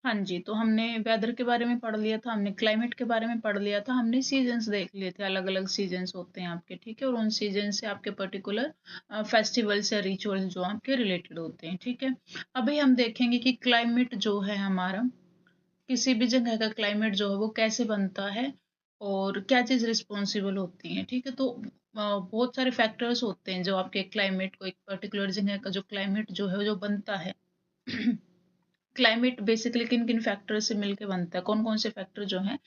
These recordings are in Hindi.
हाँ जी, तो हमने वेदर के बारे में पढ़ लिया था, हमने क्लाइमेट के बारे में पढ़ लिया था, हमने सीजन्स देख लिए थे, अलग-अलग सीजन्स होते हैं आपके, ठीक है? और उन सीजन से आपके पर्टिकुलर फेस्टिवल्स या रिचुअल्स जो आपके रिलेटेड होते हैं, ठीक है? अभी हम देखेंगे कि क्लाइमेट जो है हमारा, किसी भी जगह का क्लाइमेट जो है वो कैसे बनता है और क्या चीज़ रिस्पॉन्सिबल होती है, ठीक है? तो बहुत सारे फैक्टर्स होते हैं जो आपके क्लाइमेट को, एक पर्टिकुलर जगह का जो क्लाइमेट जो है, जो बनता है क्लाइमेट बेसिकली किन किन फैक्टर से मिलके बनता है, कौन कौन से फैक्टर जो हैं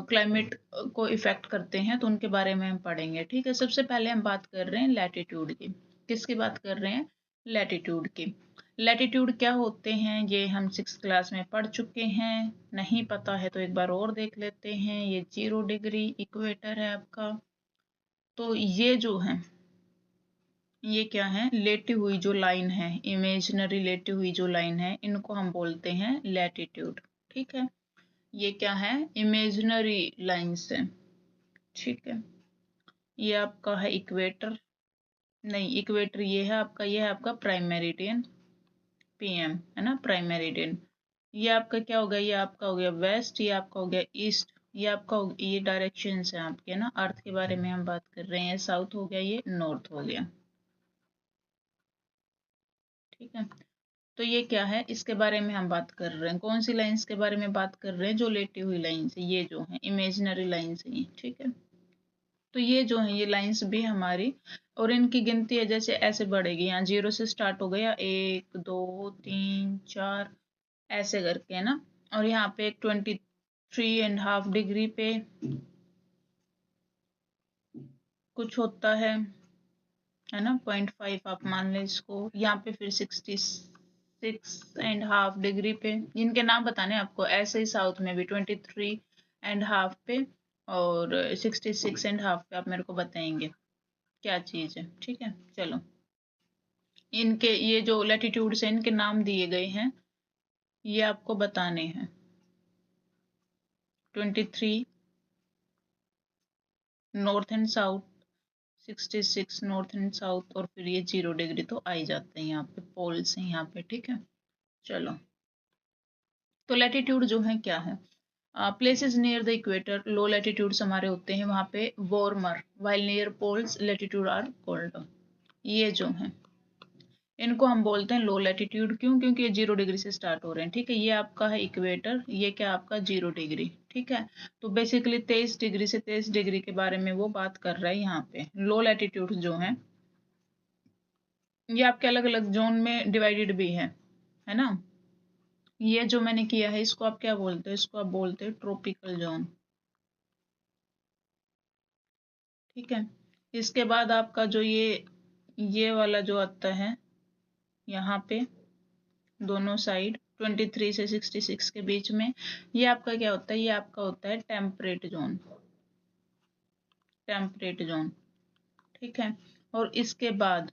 क्लाइमेट को इफेक्ट करते हैं, तो उनके बारे में हम पढ़ेंगे, ठीक है? सबसे पहले हम बात कर रहे हैं लैटिट्यूड की। किसकी बात कर रहे हैं? लैटिट्यूड की। लैटिट्यूड क्या होते हैं ये हम 6th क्लास में पढ़ चुके हैं, नहीं पता है तो एक बार और देख लेते हैं। ये 0 डिग्री इक्वेटर है आपका। तो ये जो है, ये क्या है? लेटी हुई जो लाइन है, इमेजिनरी लेटी हुई जो लाइन है, इनको हम बोलते हैं लैटिट्यूड, ठीक है? ये क्या है? इमेजिनरी लाइन्स है, ठीक है? ये आपका है इक्वेटर, नहीं इक्वेटर ये है आपका, ये है आपका प्राइम मेरिडियन, पीएम है ना, प्राइम मेरिडियन। ये आपका क्या हो गया? ये आपका हो गया वेस्ट, ये आपका हो गया ईस्ट, ये आपका हो गया, ये डायरेक्शंस है आपके ना, अर्थ के बारे में हम बात कर रहे हैं। साउथ हो गया, ये नॉर्थ हो गया, ठीक है? तो ये क्या है? इसके बारे में हम बात कर रहे हैं। कौन सी लाइंस के बारे में बात कर रहे हैं? जो लेटी हुई लाइंस है, ये जो है इमेजिनरी लाइंस है, ठीक है? तो ये जो है ये लाइंस भी हमारी, और इनकी गिनती है जैसे ऐसे बढ़ेगी। यहाँ 0 से स्टार्ट हो गया, 1 2 3 4 ऐसे करके, है ना? और यहाँ पे 23.5 डिग्री पे कुछ होता है ना, 0.5 आप मान लें इसको। यहाँ पे फिर 66.5 डिग्री पे, इनके नाम बताने आपको, ऐसे ही साउथ में भी 23.5 पे और 66.5 पे आप मेरे को बताएंगे क्या चीज़ है, ठीक है? चलो, इनके ये जो लैटिट्यूड से इनके नाम दिए गए हैं, ये आपको बताने हैं। 23 north and south, 66 north and south, और फिर ये 0 डिग्री तो आ ही जाते हैं यहाँ पे, पोल्स हैं यहाँ पे, ठीक है? चलो, तो लैटिट्यूड जो है क्या है? Places near the equator, low latitudes हमारे होते हैं वहाँ पे warmer, while near poles latitude are cold. ये जो है इनको हम बोलते हैं लो लैटिट्यूड। क्यों? क्योंकि ये 0 डिग्री से स्टार्ट हो रहे हैं, ठीक है? ये आपका है इक्वेटर, ये क्या आपका 0 डिग्री, ठीक है? तो बेसिकली 23 डिग्री से 23 डिग्री के बारे में वो बात कर रहा है यहाँ पे। लो लैटिट्यूड जो है ये आपके अलग अलग जोन में डिवाइडेड भी है ना? ये जो मैंने किया है इसको आप क्या बोलते हो? इसको आप बोलते हो ट्रॉपिकल जोन, ठीक है? इसके बाद आपका जो ये वाला जो आता है यहाँ पे दोनों साइड 23 से 66 के बीच में, ये आपका क्या होता है? ये आपका होता है टेम्परेट जोन, टेम्परेट जोन, ठीक है? और इसके बाद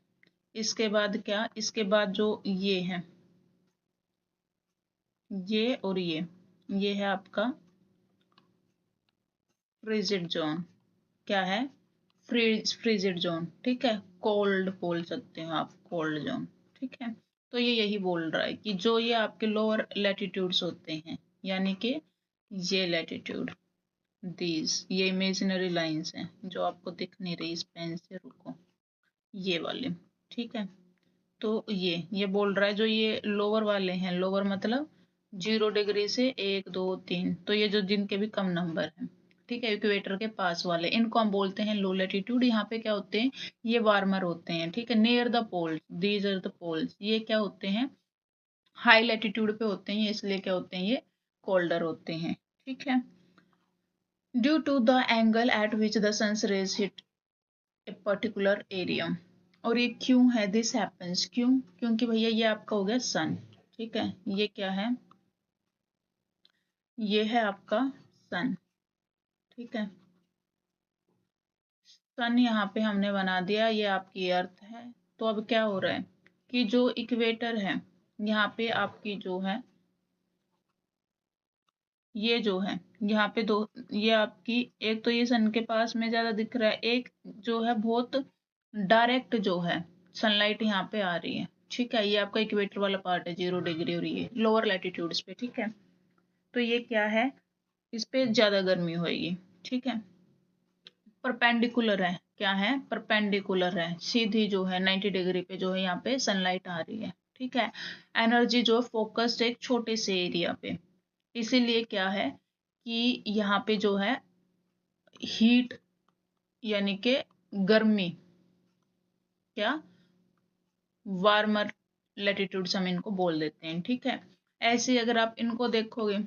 क्या? इसके बाद जो ये है, ये और ये है आपका फ्रीजिड जोन। क्या है? फ्रीजिड जोन, ठीक है? कोल्ड बोल सकते हो आप, कोल्ड जोन, ठीक है? तो ये यही बोल रहा है कि जो ये आपके लोअर लैटिट्यूड्स होते हैं, यानी कि ये लैटिट्यूड, दीज ये इमेजिनरी लाइंस हैं जो आपको दिख नहीं रही इस पेन से, रुको, ये वाले, ठीक है? तो ये बोल रहा है जो ये लोअर वाले हैं, लोअर मतलब 0 डिग्री से 1 2 3, तो ये जो जिनके भी कम नंबर हैं, ठीक है, इक्वेटर के पास वाले, इनको हम बोलते हैं लो लैटिट्यूड। यहाँ पे क्या होते हैं? ये वार्मर होते हैं, ठीक है? Near the poles, these are the poles, ये क्या होते हैं? हाई लैटिट्यूड पे होते हैं, इसलिए क्या होते हैं? ये कोल्डर होते हैं, ठीक है? Due to the angle at which the sun's rays hit a particular area. और ये क्यों है? दिस हैपेंस, क्यों? क्योंकि भैया ये आपका हो गया सन, ठीक है? ये क्या है? ये है आपका सन, ठीक है? सन यहाँ पे हमने बना दिया, ये आपकी अर्थ है। तो अब क्या हो रहा है कि जो इक्वेटर है यहाँ पे आपकी जो है, ये जो है यहाँ पे दो, ये आपकी, एक तो ये सन के पास में ज्यादा दिख रहा है, एक जो है बहुत डायरेक्ट जो है सनलाइट यहाँ पे आ रही है, ठीक है। ये आपका इक्वेटर वाला पार्ट है 0 डिग्री, और ये लोअर लैटिट्यूड्स पे, ठीक है। तो ये क्या है, इस पे ज्यादा गर्मी होगी, ठीक है। परपेंडिकुलर है, क्या है, परपेंडिकुलर है, सीधी जो है 90 डिग्री पे जो है यहाँ पे सनलाइट आ रही है, ठीक है। एनर्जी जो फोकस्ड एक छोटे से एरिया पे, इसीलिए क्या है कि यहाँ पे जो है हीट यानी कि गर्मी, क्या, वार्मर लैटिट्यूड्स हम इनको बोल देते हैं, ठीक है। ऐसे अगर आप इनको देखोगे,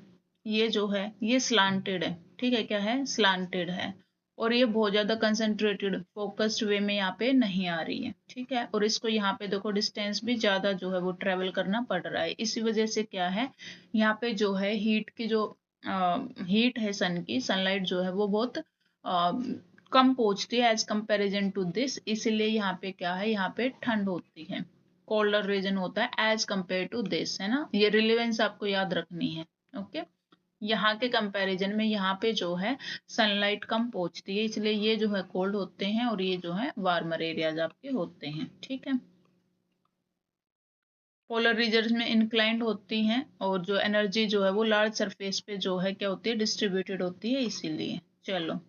ये जो है ये स्लांटेड है, ठीक है, क्या है, स्लांटेड है, और ये बहुत ज्यादा कंसंट्रेटेड फोकस्ड वे में यहाँ पे नहीं आ रही है, ठीक है। और इसको यहाँ पे देखो डिस्टेंस भी ज्यादा जो है वो ट्रेवल करना पड़ रहा है, इसी वजह से क्या है, यहाँ पे जो है हीट की जो हीट है सन की, सनलाइट जो है वो बहुत कम पहुंचती है एज कंपेरिजन टू दिस, इसीलिए यहाँ पे क्या है, यहाँ पे ठंड होती है, कोल्डर रीजन होता है एज कंपेयर टू दिस, है ना। ये रिलेवेंस आपको याद रखनी है, ओके। यहाँ के कंपैरिजन में यहाँ पे जो है सनलाइट कम पहुंचती है, इसलिए ये जो है कोल्ड होते हैं और ये जो है वार्मर एरियाज आपके होते हैं, ठीक है। पोलर रीजन में इंक्लाइंड होती हैं और जो एनर्जी जो है वो लार्ज सरफेस पे जो है क्या होती है, डिस्ट्रीब्यूटेड होती है, इसीलिए। चलो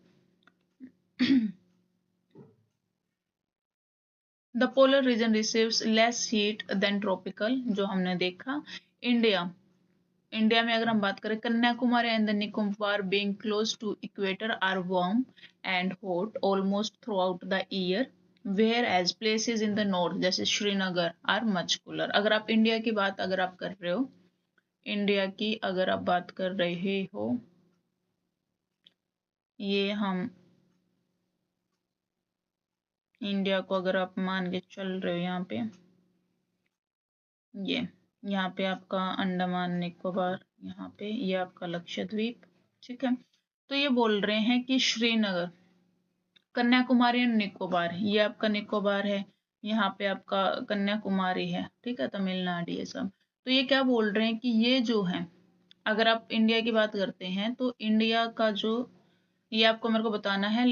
the polar region receives less heat than tropical, जो हमने देखा। इंडिया में अगर हम बात करें, Kanyakumari and the Nicobar being close to equator are warm and hot almost throughout the year, whereas places in the north जैसे श्रीनगर आर मच कूलर। अगर आप इंडिया की बात अगर आप कर रहे हो, इंडिया की अगर आप बात कर रहे हो, ये हम इंडिया को अगर आप मान के चल रहे हो, यहाँ पे ये यहाँ पे आपका अंडमान निकोबार, यहाँ पे ये आपका लक्षद्वीप, ठीक है। तो ये बोल रहे हैं कि श्रीनगर, कन्याकुमारी एंड निकोबार, ये आपका निकोबार है, यहाँ पे आपका कन्याकुमारी है, ठीक है, तमिलनाडु, ये सब। तो ये क्या बोल रहे हैं कि ये जो है, अगर आप इंडिया की बात करते हैं तो इंडिया का जो, ये आपको मेरे को बताना है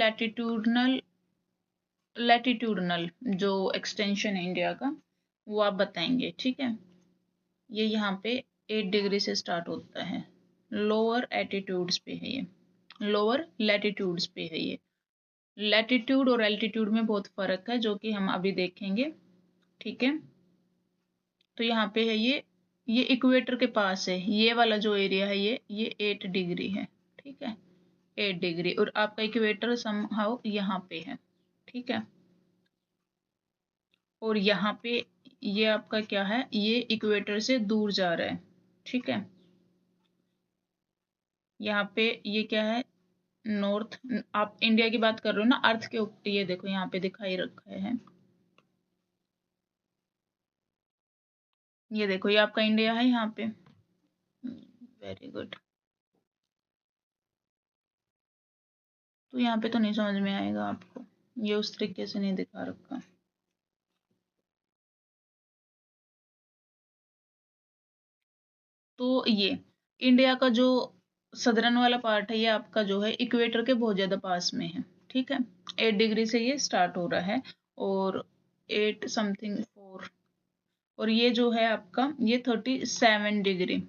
लैटिट्यूडनल जो एक्सटेंशन है इंडिया का, वो आप बताएंगे, ठीक है। ये यहाँ पे 8 डिग्री से स्टार्ट होता है, लोअर एटीट्यूड्स पे है ये, लोअर लैटिट्यूड्स पे है ये। लैटिट्यूड और एल्टीट्यूड में बहुत फर्क है, जो कि हम अभी देखेंगे, ठीक है। तो यहाँ पे है ये इक्वेटर के पास है, ये वाला जो एरिया है ये 8 डिग्री है, ठीक है, 8 डिग्री, और आपका इक्वेटर समहाउ यहाँ पे है, ठीक है। और यहाँ पे ये आपका क्या है, ये इक्वेटर से दूर जा रहा है, ठीक है। यहाँ पे ये क्या है, नॉर्थ, आप इंडिया की बात कर रहे हो ना, अर्थ के ऊपर, ये देखो यहाँ पे दिखाई रखा है, ये देखो ये आपका इंडिया है यहाँ पे, वेरी गुड। तो यहाँ पे तो नहीं समझ में आएगा आपको, ये उस तरीके से नहीं दिखा रखा। तो ये इंडिया का जो सदरन वाला पार्ट है, ये आपका जो है इक्वेटर के बहुत ज्यादा पास में है, ठीक है। 8 डिग्री से ये स्टार्ट हो रहा है, और 8 समथिंग 4, और ये जो है आपका ये 37 डिग्री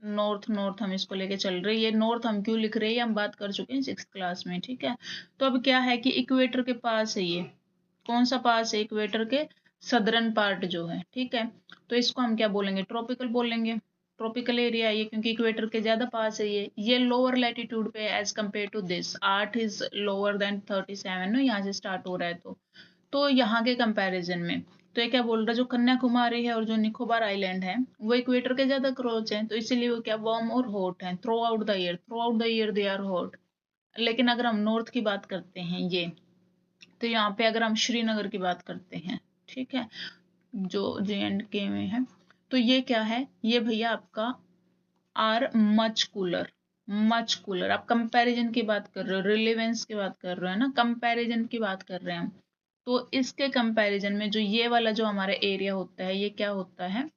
नॉर्थ, नॉर्थ हम इसको लेके चल रहे हैं। ये नॉर्थ हम क्यों लिख रहे हैं, हम बात कर चुके हैं 6th क्लास में, ठीक है। तो अब क्या है कि इक्वेटर के पास है ये, कौन सा पास है, इक्वेटर के सदरन पार्ट जो है, ठीक है। तो इसको हम क्या बोलेंगे, ट्रॉपिकल बोलेंगे, ट्रॉपिकल एरिया है ये, क्योंकि इक्वेटर के ज्यादा पास है ये लोअर लैटिट्यूड पे as compare to this, 8 is lower than 37 ना, यहाँ से स्टार्ट हो रहा है, तो यहाँ के कंपैरिजन में, तो ये क्या बोल रहा है, जो कन्याकुमारी है और जो निकोबार आइलैंड है वो इक्वेटर के ज्यादा क्लोज है, तो इसीलिए वो क्या वार्म और हॉट है throughout the year, throughout the year they are hot. लेकिन अगर हम नॉर्थ की बात करते हैं ये, तो यहाँ पे अगर हम श्रीनगर की बात करते हैं, ठीक है, जो JNK में है, तो ये क्या है, ये भैया आपका are much cooler, much cooler. आप कंपैरिजन की बात कर रहे हो, रिलेवेंस की बात कर रहे हो ना, कंपैरिजन की बात कर रहे हैं हम। तो इसके कंपैरिजन में जो ये वाला जो हमारा एरिया होता है, ये क्या होता है,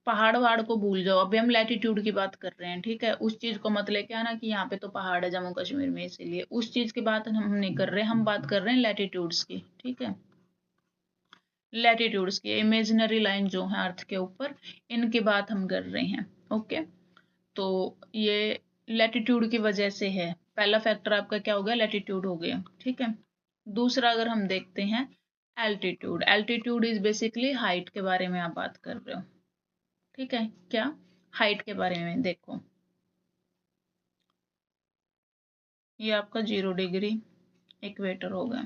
पहाड़ वहाड़ को भूल जाओ, अभी हम लैटिट्यूड की बात कर रहे हैं, ठीक है। उस चीज को मत लेके आना कि यहाँ पे तो पहाड़ है जम्मू कश्मीर में, इसीलिए उस चीज की बात हम नहीं कर रहे, हम बात कर रहे हैं लैटिट्यूड्स की, ठीक है। लैटिट्यूड्स की, इमेजिनरी लाइन जो है अर्थ के ऊपर, इनकी बात हम कर रहे हैं। ओके, तो ये लैटिट्यूड की वजह से है। पहला फैक्टर आपका क्या हो गया, लैटिट्यूड हो गया, ठीक है। दूसरा अगर हम देखते हैं altitude, altitude is basically height के बारे में आप बात कर रहे हो, ठीक है। क्या, हाइट के बारे में। देखो ये आपका 0 डिग्री इक्वेटर होगा,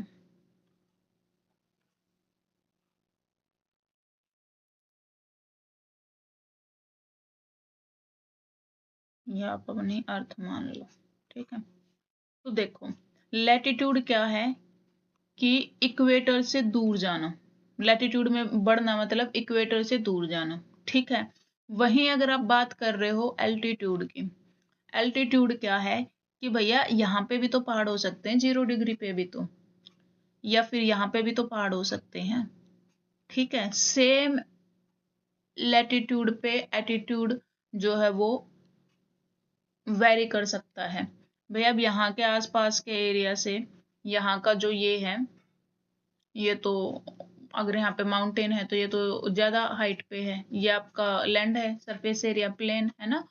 ये आप अपनी अर्थ मान लो, ठीक है। तो देखो लैटिट्यूड क्या है कि इक्वेटर से दूर जाना, लैटिट्यूड में बढ़ना मतलब इक्वेटर से दूर जाना, ठीक है। वहीं अगर आप बात कर रहे हो एल्टीट्यूड की, एल्टीट्यूड क्या है कि भैया यहाँ पे भी तो पहाड़ हो सकते हैं 0 डिग्री पे भी तो, या फिर यहाँ पे भी तो पहाड़ हो सकते हैं, ठीक है। सेम लैटिट्यूड पे एटीट्यूड जो है वो वेरी कर सकता है। भैया अब यहाँ के आसपास के एरिया से यहाँ का जो ये है, ये तो अगर यहाँ पे माउंटेन है तो ये तो ज्यादा हाइट पे है, ये आपका लैंड है, सरफेस एरिया प्लेन है ना।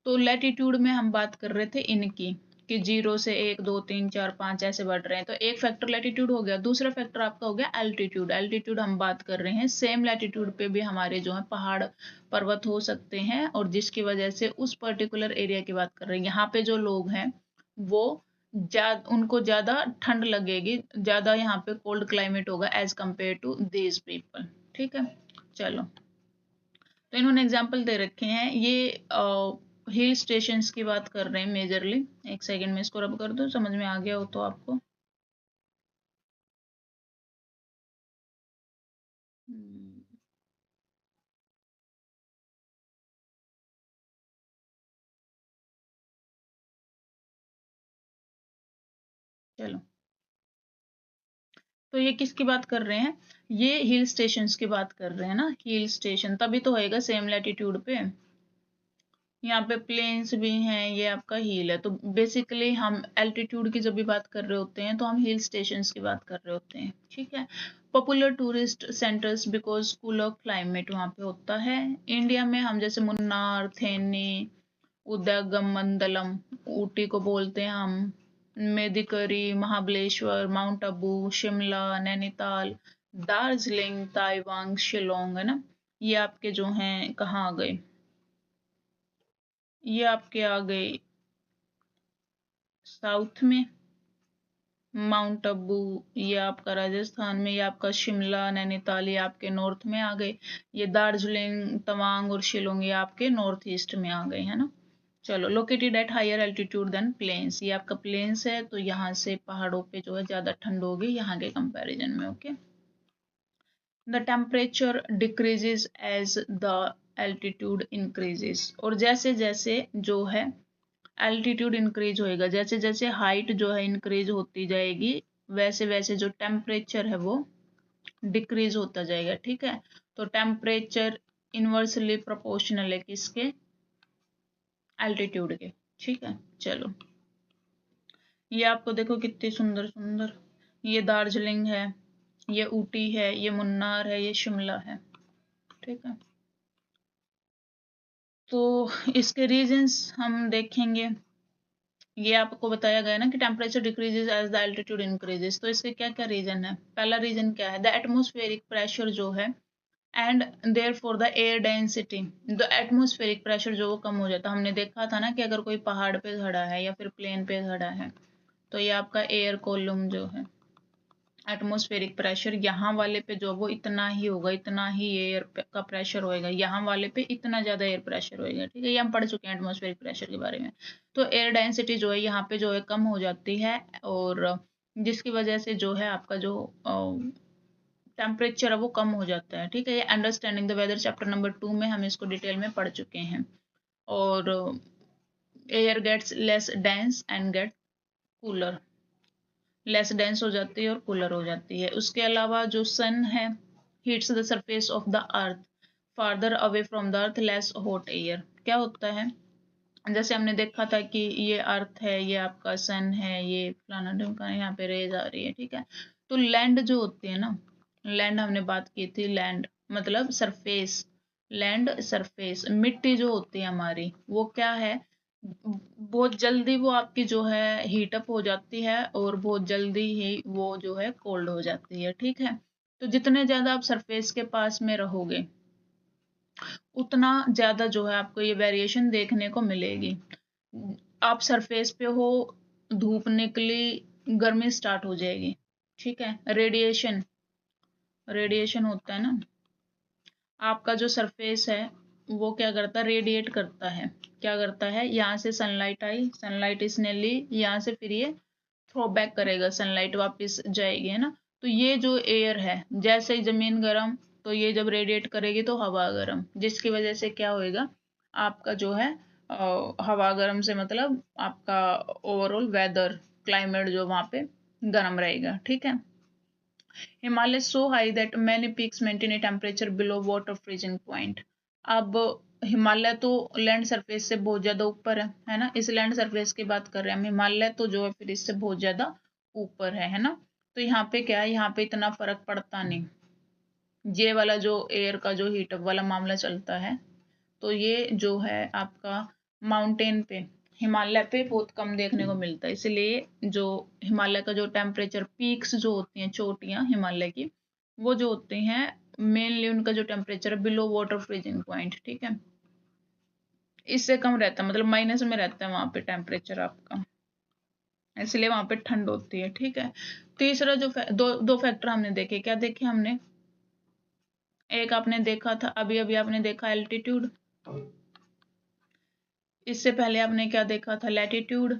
तो लैटिट्यूड में हम बात कर रहे थे इनकी कि 0 से 1 2 3 4 5 ऐसे बढ़ रहे हैं, तो एक फैक्टर लैटिट्यूड हो गया। दूसरा फैक्टर आपका हो गया एल्टीट्यूड, एल्टीट्यूड हम बात कर रहे हैं सेम लैटिट्यूड पे भी हमारे जो है पहाड़ पर्वत हो सकते हैं, और जिसकी वजह से उस पर्टिकुलर एरिया की बात कर रहे हैं, यहाँ पे जो लोग हैं वो उनको ज्यादा ठंड लगेगी, ज्यादा यहाँ पे कोल्ड क्लाइमेट होगा as compare to these people, ठीक है। चलो, तो इन्होंने एग्जाम्पल दे रखे हैं, ये हिल स्टेशंस की बात कर रहे हैं मेजरली। एक सेकंड में इसको रब कर दो, समझ में आ गया हो तो आपको। हम्म, चलो, तो ये किसकी बात कर रहे हैं, ये हिल स्टेशंस की बात कर रहे हैं ना, हिल स्टेशन तभी तो होएगा सेम लैटिट्यूड पे। यहाँ पे प्लेन्स भी हैं, ये आपका हिल है, तो बेसिकली हम एल्टीट्यूड की जब भी बात कर रहे होते हैं तो हम हिल स्टेशंस की बात कर रहे होते हैं, ठीक है। Popular tourist centres because cooler climate वहाँ पे होता है। इंडिया में हम जैसे मुन्नार, थेनी, उदगमंडलम, ऊटी को बोलते हैं हम, मेदिकरी, महाबलेश्वर, माउंट आबू, शिमला, नैनीताल, दार्जिलिंग, ताइवांग, शिलोंग, है ना। ये आपके जो हैं कहाँ आ गए, ये आपके आ गए साउथ में, माउंट आबू ये आपका राजस्थान में, ये आपका शिमला नैनीताल ये आपके नॉर्थ में आ गए, ये दार्जिलिंग तवांग और शिलोंग ये आपके नॉर्थ ईस्ट में आ गए, है ना। चलो, located at higher altitude than plains, ये आपका प्लेन्स है तो यहाँ से पहाड़ों पे जो है ज्यादा ठंड होगी यहाँ के कंपैरिजन में, okay. The temperature decreases as the altitude increases, और जैसे जैसे जो है एल्टीट्यूड इंक्रीज होएगा, जैसे जैसे हाइट जो है इंक्रीज होती जाएगी, वैसे वैसे जो टेम्परेचर है वो डिक्रीज होता जाएगा, ठीक है। तो टेम्परेचर इनवर्सली प्रोपोर्शनल है किसके, एल्टीट्यूड के, ठीक है। चलो, ये आपको देखो कितनी सुंदर सुंदर, ये दार्जिलिंग है, ये ऊटी है, ये मुन्नार है, ये शिमला है, ठीक है। तो इसके रीजंस हम देखेंगे, ये आपको बताया गया ना कि temperature decreases as the altitude increases, तो इसके क्या क्या रीजन है। पहला रीजन क्या है, द एटमोस्फेरिक प्रेशर जो है and therefore the air density, the atmospheric pressure जो वो कम हो जाता है। हमने देखा था ना कि अगर कोई पहाड़ पे खड़ा है या फिर प्लेन पे खड़ा है तो ये आपका एयर कॉलम जो है, एटमॉस्फेरिक प्रेशर यहाँ वाले पे जो वो इतना ही होगा, इतना ही एयर का प्रेशर होएगा, यहाँ वाले पे इतना ज्यादा एयर प्रेशर होएगा, ठीक है। ये हम पढ़ चुके हैं एटमॉस्फेरिक प्रेशर के बारे में। तो एयर डेंसिटी जो है यहाँ पे जो है कम हो जाती है, और जिसकी वजह से जो है आपका जो टेम्परेचर है वो कम हो जाता है, ठीक है। ये understanding the weather chapter number 2 में हम इसको डिटेल में पढ़ चुके हैं। और air gets less dense and get cooler, less dense हो जाती है और कूलर हो जाती है। उसके अलावा जो सन है heats the surface of the earth farther away from the earth less hot air, क्या होता है, जैसे हमने देखा था कि ये अर्थ है, ये आपका सन है, ये फलाना ढिमका यहाँ पे रेज आ रही है, ठीक है। तो लैंड जो होती है ना, लैंड हमने बात की थी, लैंड मतलब सरफेस, लैंड सरफेस। मिट्टी जो होती है हमारी वो क्या है, बहुत जल्दी वो आपकी जो है हीट अप हो जाती है और बहुत जल्दी ही वो जो है कोल्ड हो जाती है, ठीक है। तो जितने ज्यादा आप सरफेस के पास में रहोगे उतना ज्यादा जो है आपको ये वेरिएशन देखने को मिलेगी। आप सरफेस पे हो, धूप निकली, गर्मी स्टार्ट हो जाएगी, ठीक है। रेडिएशन, रेडिएशन होता है ना, आपका जो सरफेस है वो क्या करता है, रेडिएट करता है। क्या करता है, यहाँ से सनलाइट आई, सनलाइट इसने ली, यहाँ से फिर ये थ्रो बैक करेगा, सनलाइट वापस जाएगी, है ना। तो ये जो एयर है, जैसे ही जमीन गर्म, तो ये जब रेडिएट करेगी तो हवा गर्म, जिसकी वजह से क्या होएगा, आपका जो है हवा गर्म से मतलब आपका ओवरऑल वेदर, क्लाइमेट जो वहाँ पे गर्म रहेगा, ठीक है। Himalaya so high that many peaks maintain a temperature below water freezing point। अब हिमालय तो लैंड सरफेस से बहुत ज्यादा ऊपर है ना, इस लैंड सरफेस की बात कर रहे हैं हम। हिमालय तो जो है फिर इससे बहुत ज्यादा ऊपर है ना। तो यहाँ पे क्या है, यहाँ पे इतना फर्क पड़ता नहीं, ये वाला जो एयर का जो हीटअप वाला मामला चलता है, तो ये जो है आपका माउंटेन पे, हिमालय पे बहुत कम देखने को मिलता है। इसलिए जो हिमालय का जो टेम्परेचर, पीक्स जो होती हैं, चोटियां हिमालय की, वो जो होती हैं मेनली उनका जो टेम्परेचर है बिलो वाटर फ्रीजिंग पॉइंट, ठीक है, इससे कम रहता है, मतलब माइनस में रहता है वहां पे टेम्परेचर आपका, इसलिए वहां पे ठंड होती है, ठीक है। तीसरा जो दो फैक्टर हमने देखे, क्या देखे हमने, एक आपने देखा था अभी अभी आपने देखा एल्टीट्यूड, इससे पहले आपने क्या देखा था, लैटिट्यूड।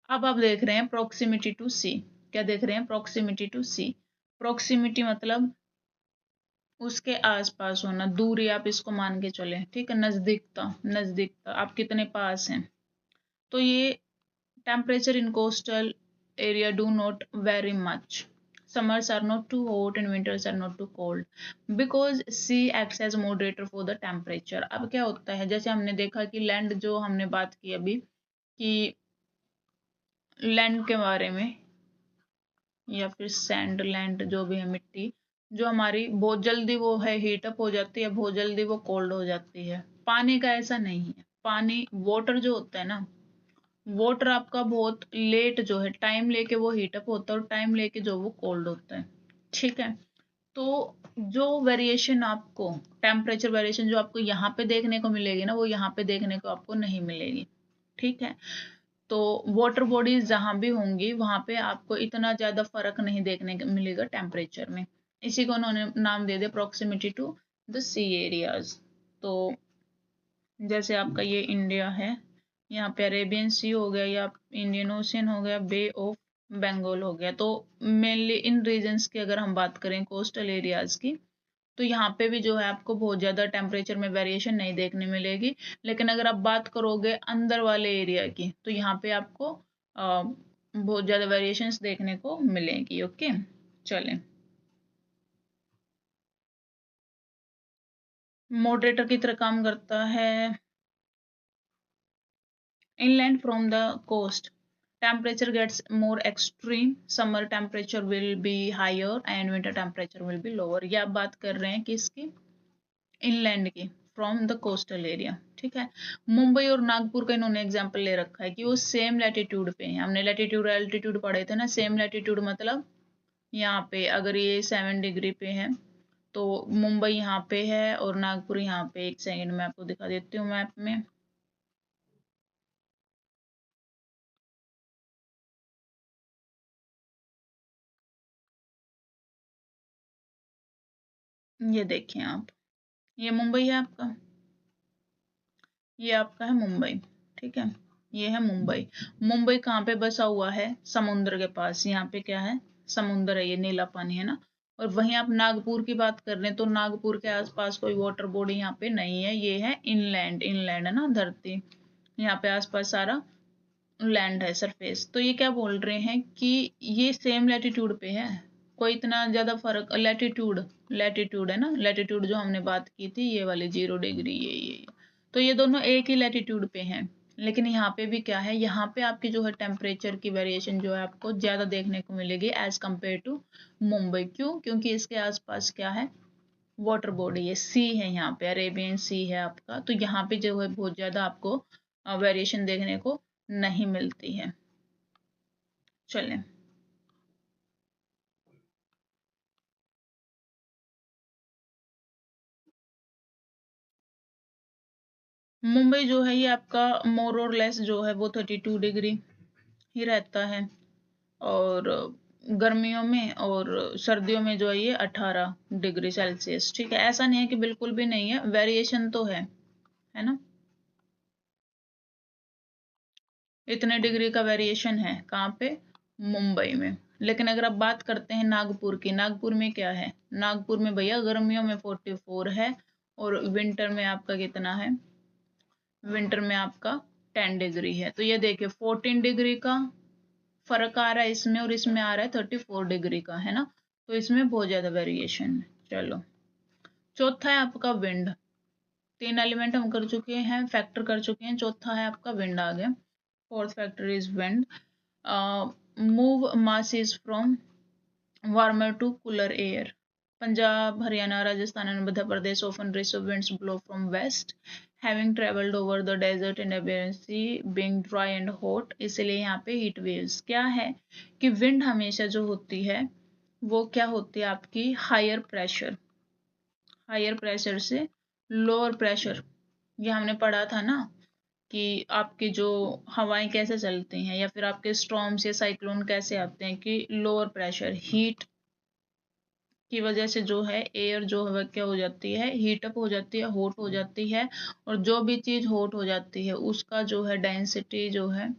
अब आप देख रहे हैं प्रोक्सिमिटी टू सी। क्या देख रहे हैं, प्रोक्सिमिटी टू सी। प्रोक्सिमिटी मतलब उसके आसपास होना, दूरी आप इसको मान के चले, ठीक है। नजदीकता, नजदीकता आप कितने पास हैं। तो ये temperature in coastal area do not very much, summers are not too hot and winters are not too cold because sea acts as moderator for the temperature। अब क्या होता है, जैसे हमने देखा कि लैंड जो हमने बात की अभी, कि लैंड के बारे में, या फिर सैंड लैंड जो भी है, मिट्टी जो हमारी बहुत जल्दी वो है हीट अप हो जाती है, बहुत जल्दी वो कोल्ड हो जाती है। पानी का ऐसा नहीं है, पानी वाटर जो होता है ना, वाटर आपका बहुत लेट जो है टाइम लेके वो हीट अप होता है और टाइम लेके जो वो कोल्ड होता है, ठीक है। तो जो वेरिएशन आपको, टेम्परेचर वेरिएशन जो आपको यहाँ पे देखने को मिलेगी ना, वो यहाँ पे देखने को आपको नहीं मिलेगी, ठीक है। तो वाटर बॉडीज जहां भी होंगी वहां पे आपको इतना ज्यादा फर्क नहीं देखने को मिलेगा टेम्परेचर में। इसी को उन्होंने नाम दे दिया proximity to the sea areas. तो जैसे आपका ये इंडिया है, यहाँ पे अरेबियन सी हो गया या इंडियन ओशियन हो गया, बे ऑफ बंगाल हो गया। तो मेनली इन रीजन्स की अगर हम बात करें, कोस्टल एरियाज की, तो यहाँ पे भी जो है आपको बहुत ज़्यादा टेम्परेचर में वेरिएशन नहीं देखने मिलेगी। लेकिन अगर आप बात करोगे अंदर वाले एरिया की, तो यहाँ पे आपको बहुत ज़्यादा वेरिएशंस देखने को मिलेगी, ओके। चलें, मॉडरेटर की तरह काम करता है। Inland from the coast, temperature gets more extreme, summer temperature will be higher and winter temperature will be lower। ये आप बात कर रहे हैं किसकी, इनलैंड की, फ्रॉम द कोस्टल एरिया, ठीक है। मुंबई और नागपुर का इन्होंने एग्जाम्पल ले रखा है कि वो सेम लैटिट्यूड पे हैं। हमने लैटिट्यूड एल्टीट्यूड पढ़े थे ना, सेम लैटिट्यूड मतलब यहाँ पे अगर ये 7 डिग्री पे है तो मुंबई यहाँ पे है और नागपुर यहाँ पे, एक सेकंड में आपको दिखा देती हूँ मैप में। ये देखें आप, ये मुंबई है आपका, ये आपका है मुंबई, ठीक है। ये है मुंबई। मुंबई कहाँ पे बसा हुआ है, समुद्र के पास। यहाँ पे क्या है, समुद्र है, ये नीला पानी है ना। और वहीं आप नागपुर की बात कर रहे हैं तो नागपुर के आसपास कोई वाटर बॉडी यहाँ पे नहीं है, ये है इनलैंड, इनलैंड है ना, धरती। यहाँ पे आसपास सारा लैंड है, सरफेस। तो ये क्या बोल रहे हैं कि ये सेम लैटिट्यूड पे है, कोई इतना ज्यादा फर्क, लैटिट्यूड, लैटिट्यूड है ना, लैटिट्यूड जो हमने बात की थी ये वाली 0 डिग्री, ये तो ये दोनों एक ही लैटिट्यूड पे हैं, लेकिन यहाँ पे भी क्या है, यहाँ पे आपकी जो है टेम्परेचर की वेरिएशन जो है आपको ज़्यादा देखने को मिलेगी एज कम्पेयर टू मुंबई। क्यों? क्योंकि इसके आसपास क्या है, वाटर बॉडी है, सी है, यहाँ पे अरेबियन सी है आपका, तो यहाँ पे जो है बहुत ज़्यादा आपको वेरिएशन देखने को नहीं मिलती है। चलें, मुंबई जो है ये आपका मोर और लेस जो है वो 32 डिग्री ही रहता है, और गर्मियों में और सर्दियों में जो है ये 18 डिग्री सेल्सियस। ठीक है, ऐसा नहीं है कि बिल्कुल भी नहीं है, वेरिएशन तो है ना। इतने डिग्री का वेरिएशन है कहाँ पे, मुंबई में। लेकिन अगर आप बात करते हैं नागपुर की, नागपुर में क्या है, नागपुर में भैया गर्मियों में 44 है और विंटर में आपका कितना है, विंटर में आपका 10 डिग्री है। तो ये देखिए 14 डिग्री का फर्क आ रहा है इसमें, और इसमें आ रहा है 34 डिग्री का, है ना। तो इसमें बहुत ज्यादा वेरिएशन है। चलो, चौथा है आपका विंड। तीन एलिमेंट हम कर चुके हैं, फैक्टर कर चुके हैं, चौथा है आपका विंड आ गया। Fourth factor is wind. Move masses from warmer to cooler air. Punjab, Haryana, Rajasthan and Madhya Pradesh often receive winds blow from west, having traveled over the desert and Arabian Sea, being dry and hot। इसलिए यहाँ पे हीट वेव्स क्या है कि विंड हमेशा जो होती है वो क्या होती है आपकी हायर प्रेशर से लोअर प्रेशर। ये हमने पढ़ा था ना कि आपकी जो हवाएं कैसे चलती हैं, या फिर आपके स्टॉर्म्स या साइक्लोन कैसे आते हैं, कि लोअर प्रेशर हीट की वजह से जो है एयर जो है क्या हो जाती है, हीट अप हो जाती है, हॉट हो जाती है। और जो भी चीज़ हॉट हो जाती है उसका जो है डेंसिटी जो है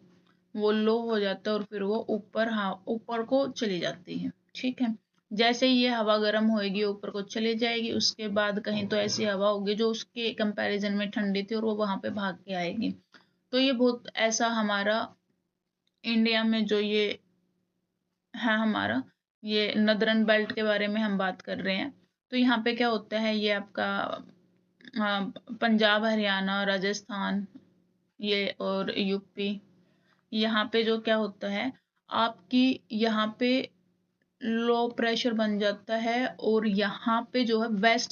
वो लो हो जाता है, और फिर वो ऊपर, हाँ ऊपर को चली जाती है। ठीक है, जैसे ही ये हवा गर्म होएगी ऊपर को चली जाएगी, उसके बाद कहीं तो ऐसी हवा होगी जो उसके कंपैरिजन में ठंडी थी और वो वहां पे भाग के आएगी। तो ये बहुत ऐसा हमारा इंडिया में जो ये है हमारा, ये नदरन बेल्ट के बारे में हम बात कर रहे हैं। तो यहाँ पे क्या होता है, ये आपका पंजाब, हरियाणा, राजस्थान ये और यूपी, यहाँ पे जो क्या होता है आपकी, यहाँ पे लो प्रेशर बन जाता है, और यहाँ पे जो है वेस्ट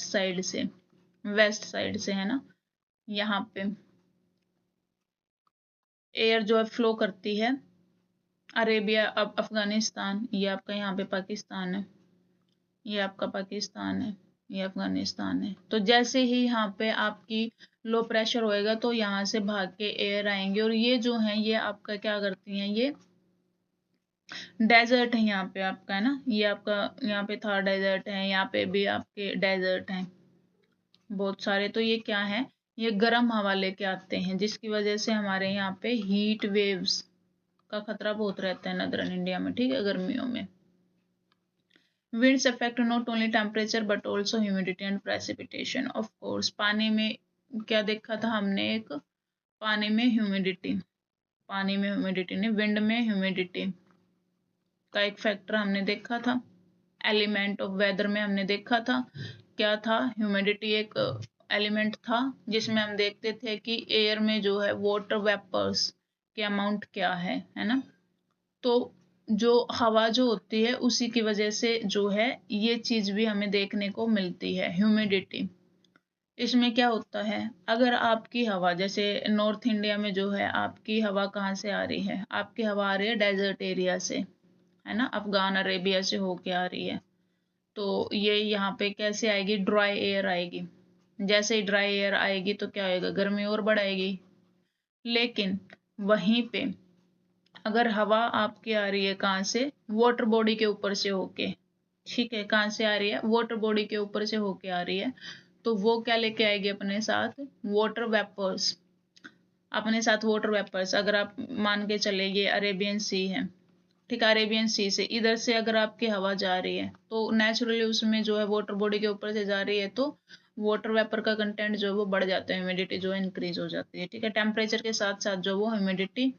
साइड से है ना, यहाँ पे एयर जो है फ्लो करती है अरेबिया, अब अफगानिस्तान, ये आपका यहाँ पे पाकिस्तान है, ये आपका पाकिस्तान है, ये अफगानिस्तान है। तो जैसे ही यहाँ पे आपकी लो प्रेशर होएगा तो यहाँ से भाग के एयर आएंगे, और ये जो है ये आपका क्या करती हैं, ये डेजर्ट है यहाँ पे आपका, है ना, ये आपका यहाँ पे थार डेजर्ट है, यहाँ पे भी आपके डेजर्ट हैं बहुत सारे। तो ये क्या है, ये गर्म हवा लेके आते हैं, जिसकी वजह से हमारे यहाँ पे हीट वेव्स का खतरा बहुत रहता है नदरन इंडिया में। ठीक है, गर्मियों में। winds affect not only temperature but also humidity and precipitation of course। पानी में क्या देखा था हमने, एक पानी में ह्यूमिडिटी, पानी में ह्यूमिडिटी नहीं, विंड में ह्यूमिडिटी का एक फैक्टर हमने देखा था। एलिमेंट ऑफ वेदर में हमने देखा था, क्या था, ह्यूमिडिटी एक एलिमेंट था, जिसमें हम देखते थे कि एयर में जो है वाटर वेपर्स के अमाउंट क्या है ना। तो जो हवा जो होती है उसी की वजह से जो है ये चीज भी हमें देखने को मिलती है, ह्यूमिडिटी। इसमें क्या होता है, अगर आपकी हवा जैसे नॉर्थ इंडिया में जो है आपकी हवा कहाँ से आ रही है, आपकी हवा आ रही है डेजर्ट एरिया से, है ना, अफगान अरेबिया से होके आ रही है। तो ये यहाँ पे कैसे आएगी, ड्राई एयर आएगी। जैसे ही ड्राई एयर आएगी तो क्या होएगा, गर्मी और बढ़ाएगी। लेकिन वहीं पे अगर हवा आपकी आ रही है कहाँ से, वाटर बॉडी के ऊपर से होके, ठीक है, कहाँ से आ रही है, वाटर बॉडी के ऊपर से होके आ रही है, तो वो क्या लेके आएगी अपने साथ, वाटर वेपर्स। अपने साथ वाटर वेपर्स, अगर आप मान के चले ये अरेबियन सी है, ठीक है, अरेबियन सी से इधर से अगर आपकी हवा जा रही है तो नेचुरली उसमें जो है वाटर बॉडी के ऊपर से जा रही है, तो वाटर वेपर का कंटेंट जो है वो बढ़ जाता है, ह्यूमिडिटी जो है इंक्रीज हो जाती है। ठीक है, टेम्परेचर के साथ साथ जो वो ह्यूमिडिटी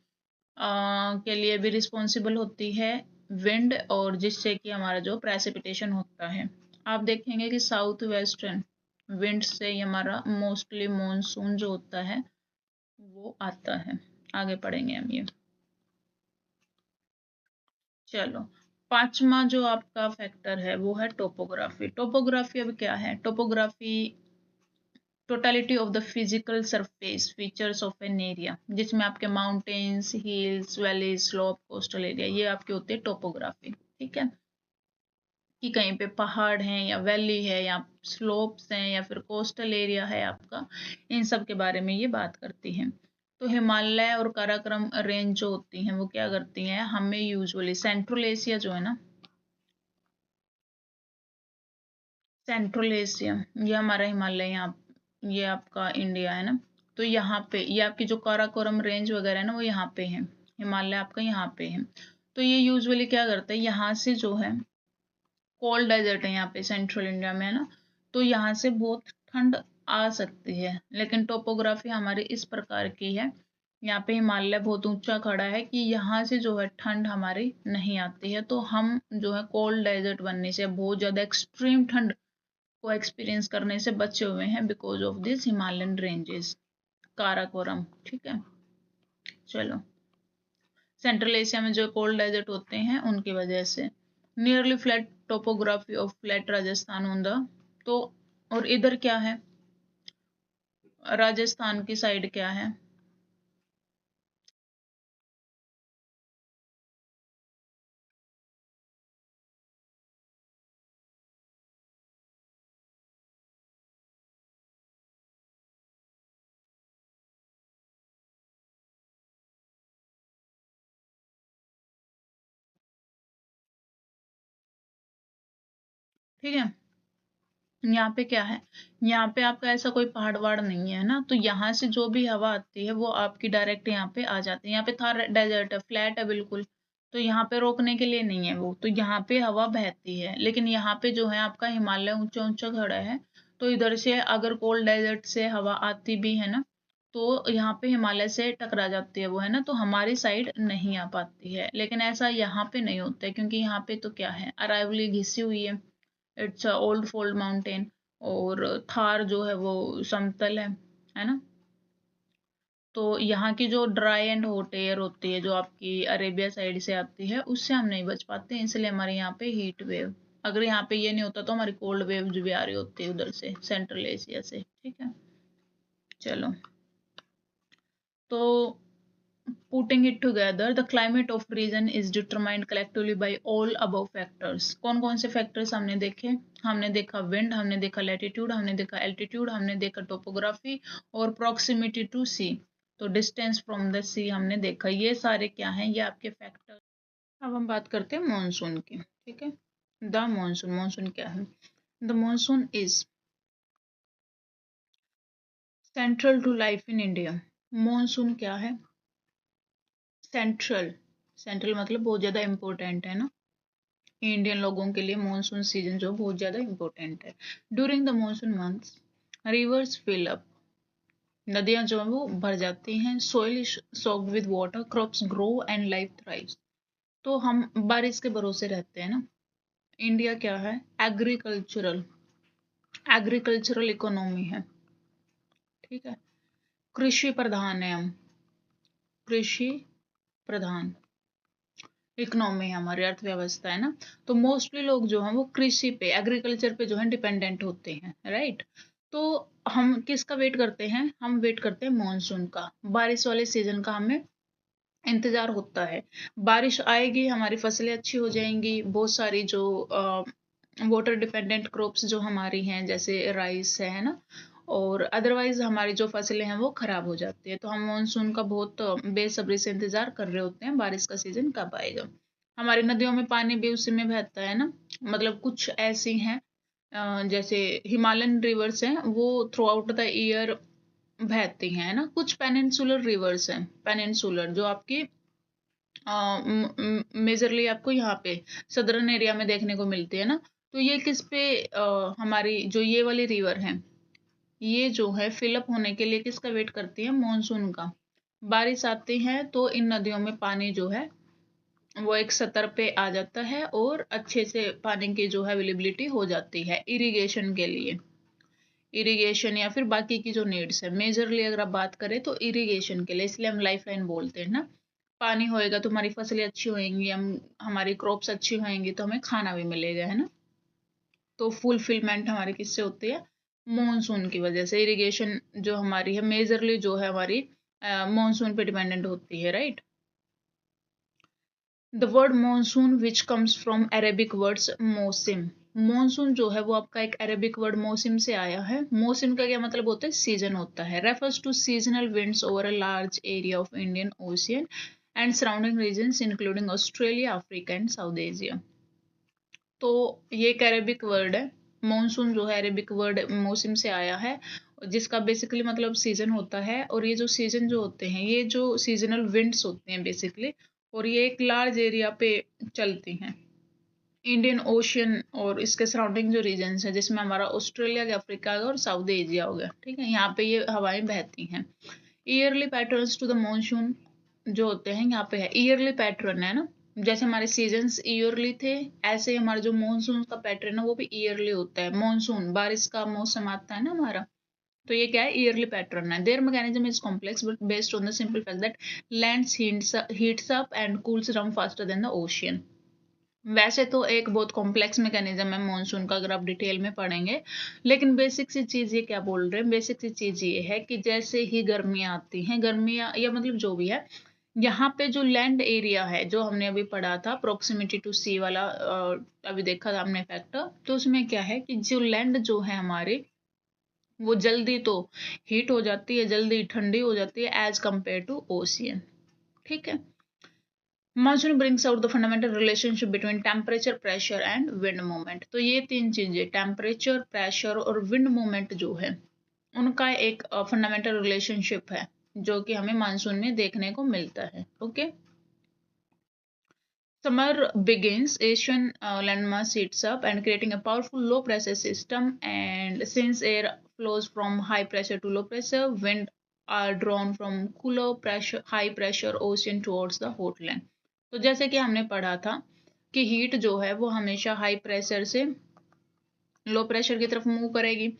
के लिए भी रिस्पॉन्सिबल होती है विंड, और जिससे कि हमारा जो प्रेसिपिटेशन होता है। आप देखेंगे कि साउथ वेस्टर्न विंड से ही हमारा मोस्टली मॉनसून जो होता है वो आता है। आगे पढ़ेंगे हम ये। चलो, पांचवा जो आपका फैक्टर है वो है टोपोग्राफी। टोपोग्राफी अब क्या है? Topography totality of the physical surface features of an area, जिसमें आपके mountains, hills, valleys, slope, coastal area, ये आपके होते हैं टोपोग्राफी। ठीक है, कि कहीं पे पहाड़ हैं या वैली है या स्लोप्स हैं या फिर कोस्टल एरिया है आपका, इन सब के बारे में ये बात करती है। तो हिमालय और काराकोरम रेंज जो होती हैं वो क्या करती हैं, हमें यूजुअली सेंट्रल एशिया जो है ना, सेंट्रल एशिया, ये हमारा हिमालय, यहाँ ये आपका इंडिया है ना, तो यहाँ पे ये आपकी जो काराकोरम रेंज वगैरह है ना वो यहाँ पे है, हिमालय आपका यहाँ पे है। तो ये यूजुअली क्या करता है, यहाँ से जो है कोल्ड डेजर्ट है यहाँ पे सेंट्रल इंडिया में है ना, तो यहाँ से बहुत ठंड आ सकती है, लेकिन टोपोग्राफी हमारी इस प्रकार की है, यहाँ पे हिमालय बहुत ऊंचा खड़ा है कि यहाँ से जो है ठंड हमारी नहीं आती है, तो हम जो है कोल्ड डेजर्ट बनने से, बहुत ज्यादा एक्सट्रीम ठंड को एक्सपीरियंस करने से बचे हुए हैं because of this Himalayan ranges, Karakoram. ठीक है, चलो, सेंट्रल एशिया में जो कोल्ड डेजर्ट होते हैं उनकी वजह से। Nearly flat topography of flat Rajasthan on the, तो और इधर क्या है, राजस्थान की साइड क्या है, ठीक है, यहाँ पे क्या है, यहाँ पे आपका ऐसा कोई पहाड़ वहाड़ नहीं है ना, तो यहाँ से जो भी हवा आती है वो आपकी डायरेक्ट यहाँ पे आ जाती है। यहाँ पे थार डेजर्ट है, फ्लैट है बिल्कुल, तो यहाँ पे रोकने के लिए नहीं है वो, तो यहाँ पे हवा बहती है। लेकिन यहाँ पे जो है आपका हिमालय ऊंचा ऊंचा खड़ा है, तो इधर से अगर कोल्ड डेजर्ट से हवा आती भी है ना, तो यहाँ पे हिमालय से टकरा जाती है वो है ना, तो हमारी साइड नहीं आ पाती है। लेकिन ऐसा यहाँ पे नहीं होता है, क्योंकि यहाँ पे तो क्या है, अरावली घिसी हुई है, इट्स ओल्ड फोल्ड माउंटेन, और थार जो है वो समतल है ना। तो यहाँ की जो ड्राई एंड हॉट एयर होती है जो आपकी अरेबिया साइड से आती है, उससे हम नहीं बच पाते, इसलिए हमारे यहाँ पे हीट वेव, अगर यहाँ पे ये नहीं होता तो हमारी कोल्ड वेव भी आ रही होती है उधर से सेंट्रल एशिया से। ठीक है, चलो, तो putting it together, the climate of region is determined collectively by all above factors। कौन कौन से फैक्टर्स हमने देखे, हमने देखा विंड, हमने देखा लैटिट्यूड, हमने देखा एल्टीट्यूड, हमने देखा टोपोग्राफी और प्रॉक्सिमिटी टू सी, तो डिस्टेंस फ्रॉम द सी हमने देखा, ये सारे क्या हैं, ये आपके फैक्टर। अब हम बात करते हैं मॉनसून की। ठीक है, द मॉनसून, मॉनसून क्या है, the monsoon is central to life in India. Monsoon क्या है, सेंट्रल, सेंट्रल मतलब बहुत ज्यादा इंपॉर्टेंट है ना, इंडियन लोगों के लिए मॉनसून सीजन जो बहुत ज्यादा इंपॉर्टेंट है। During the monsoon months rivers fill up, नदियां जो है वो भर जाती हैं, soil is soaked with water, crops grow and life thrives. तो हम बारिश के भरोसे रहते हैं ना, इंडिया क्या है, एग्रीकल्चरल, एग्रीकल्चरल इकोनॉमी है। ठीक है, कृषि प्रधान है हम, कृषि प्रधान इकोनॉमी है हमारी, अर्थव्यवस्था है ना, तो मोस्टली लोग जो हैं वो कृषि पे, एग्रीकल्चर पे जो है डिपेंडेंट होते हैं, राइट। तो हम किसका वेट करते हैं, हम वेट करते हैं मॉनसून का, बारिश वाले सीजन का हमें इंतजार होता है। बारिश आएगी, हमारी फसलें अच्छी हो जाएंगी, बहुत सारी जो वाटर डिपेंडेंट क्रॉप्स जो हमारी हैं जैसे राइस है ना, और अदरवाइज हमारी जो फसलें हैं वो खराब हो जाती है। तो हम मानसून का बहुत बेसब्री से इंतजार कर रहे होते हैं, बारिश का सीजन कब आएगा। हमारी नदियों में पानी भी उसी में बहता है ना, मतलब कुछ ऐसी हैं जैसे हिमालयन रिवर्स हैं वो थ्रू आउट द ईयर बहती हैं ना, कुछ पेनिनसुलर रिवर्स हैं, पेनिनसुलर जो आपकी मेजरली आपको यहाँ पे सदर्न एरिया में देखने को मिलती है ना। तो ये किस पे हमारी जो ये वाली रिवर है, ये जो है फिलअप होने के लिए किसका वेट करती है, मॉनसून का। बारिश आती है तो इन नदियों में पानी जो है वो एक सतर पे आ जाता है और अच्छे से पानी की जो है अवेलेबिलिटी हो जाती है इरिगेशन के लिए। इरिगेशन या फिर बाकी की जो नीड्स है। मेजरली अगर आप बात करें तो इरिगेशन के लिए, इसलिए हम लाइफ लाइन बोलते हैं ना। पानी होएगा तो हमारी फसलें अच्छी होएंगी, हमारी क्रॉप्स अच्छी होएंगी तो हमें खाना भी मिलेगा, है ना। तो फुलफिलमेंट हमारी किससे होती है? मॉनसून की वजह से। इरिगेशन जो हमारी है मेजरली जो है हमारी मॉनसून पे डिपेंडेंट होती है, right. The word monsoon which comes from Arabic words मौसिम। मॉनसून जो है वो आपका एक अरेबिक वर्ड मौसिम से आया है। मौसिम का क्या मतलब होता है? सीजन होता है। Refers to seasonal winds over a large area of Indian ocean and surrounding regions including Australia, Africa and South Asia. तो ये एक अरेबिक वर्ड है। मॉनसून जो है अरेबिक वर्ड मौसम से आया है, जिसका बेसिकली मतलब सीजन होता है। और ये जो सीजन जो होते हैं, ये जो सीजनल विंड्स होते हैं बेसिकली, और ये एक लार्ज एरिया पे चलती हैं। इंडियन ओशियन और इसके सराउंडिंग जो रीजन्स है, जिसमें हमारा ऑस्ट्रेलिया का, अफ्रीका का और साउथ एशिया हो गया, ठीक है, यहाँ पे ये हवाएं बहती हैं। Yearly patterns to the monsoon जो होते हैं यहाँ पे है ईयरली पैटर्न, है ना। जैसे हमारे सीजन्स ईयरली थे, ऐसे ही हमारा जो मॉनसून का पैटर्न है वो भी ईयरली होता है। मॉनसून बारिश का मौसम आता है ना हमारा, तो ये क्या है? ईयरली पैटर्न है। There mechanism is complex but based on the simple fact that land heats up and cools down faster than the ocean. वैसे तो एक बहुत कॉम्प्लेक्स मैकेनिज्म है मॉनसून का, अगर आप डिटेल में पढ़ेंगे, लेकिन बेसिक सी चीज़ ये क्या बोल रहे हैं, बेसिक सी चीज़ ये है कि जैसे ही गर्मियाँ आती हैं, गर्मियाँ या मतलब जो भी है, यहाँ पे जो लैंड एरिया है, जो हमने अभी पढ़ा था प्रोक्सिमिटी टू सी वाला, अभी देखा था हमने फैक्टर, तो उसमें क्या है कि जो लैंड जो है हमारी, वो जल्दी तो हीट हो जाती है, जल्दी ठंडी हो जाती है एज कम्पेयर टू ओशियन, ठीक है। Monsoon brings out the fundamental relationship between temperature, pressure and wind movement. तो ये तीन चीजें, टेम्परेचर, प्रेशर और विंड मूवमेंट जो है, उनका एक फंडामेंटल रिलेशनशिप है, जो कि हमें मानसून में देखने को मिलता है। Okay, summer begins, Asian landmass heats up and creating a powerful low pressure system. And since air flows from high pressure to low pressure, wind are drawn from cooler pressure, high pressure ocean towards the hot land. तो जैसे कि हमने पढ़ा था कि हीट जो है वो हमेशा हाई प्रेशर से लो प्रेशर की तरफ मूव करेगी।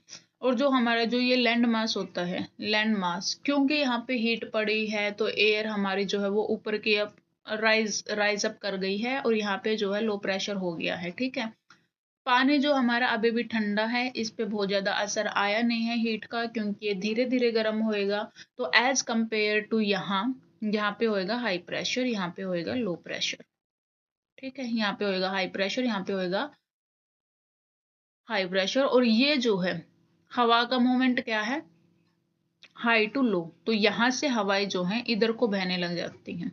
और जो हमारा जो ये लैंड मास होता है, लैंड मास, क्योंकि यहाँ पे हीट पड़ी है तो एयर हमारी जो है वो ऊपर की अब राइज अप कर गई है, और यहाँ पे जो है लो प्रेशर हो गया है, ठीक है। पानी जो हमारा अभी भी ठंडा है, इस पे बहुत ज्यादा असर आया नहीं है हीट का, क्योंकि ये धीरे धीरे गर्म होएगा। तो एज कंपेयर टू यहाँ, यहाँ पे होएगा हाई प्रेशर, यहाँ पे होएगा लो प्रेशर, ठीक है। यहाँ पे होएगा हाई प्रेशर, यहाँ पे होएगा हाई प्रेशर। और ये जो है हवा का मूवमेंट क्या है? High to low. तो यहाँ से हवाएं जो हैं इधर को बहने लग जाती हैं,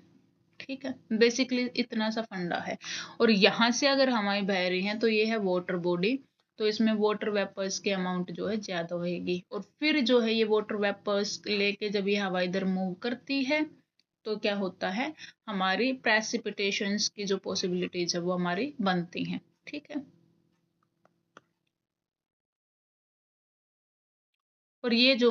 ठीक है। बेसिकली इतना सा फंडा है। और यहाँ से अगर हवाएं बह रही हैं तो ये है वाटर बॉडी, तो इसमें वाटर वेपर्स के अमाउंट जो है ज्यादा होगी। और फिर जो है ये वाटर वेपर्स लेके जब ये हवा इधर मूव करती है तो क्या होता है, हमारी प्रेसिपिटेशंस की जो पॉसिबिलिटीज है वो हमारी बनती हैं, ठीक है। और ये जो